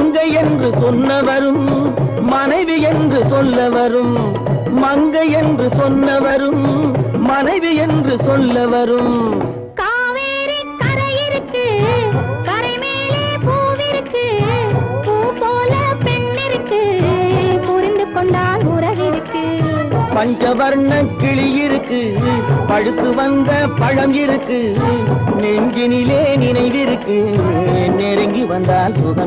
மங்கை என்று சொன்னவரும் மனைவி என்று சொல்ல வரும். மங்கை என்று சொன்னவரும் மனைவி என்று சொல்ல வரும். காவேரி கரை இருக்கு, கரை மேலே பூவிருக்கு, பூ போல பெண் இருக்கு, புரிந்து கொண்டால் உறவிருக்கு. பஞ்சவர்ண கிளி இருக்கு, பழுத்து வந்த பழம் இருக்கு, நெஞ்சினிலே நினைவிருக்கு, நெருங்கி வந்தால் சுகம்.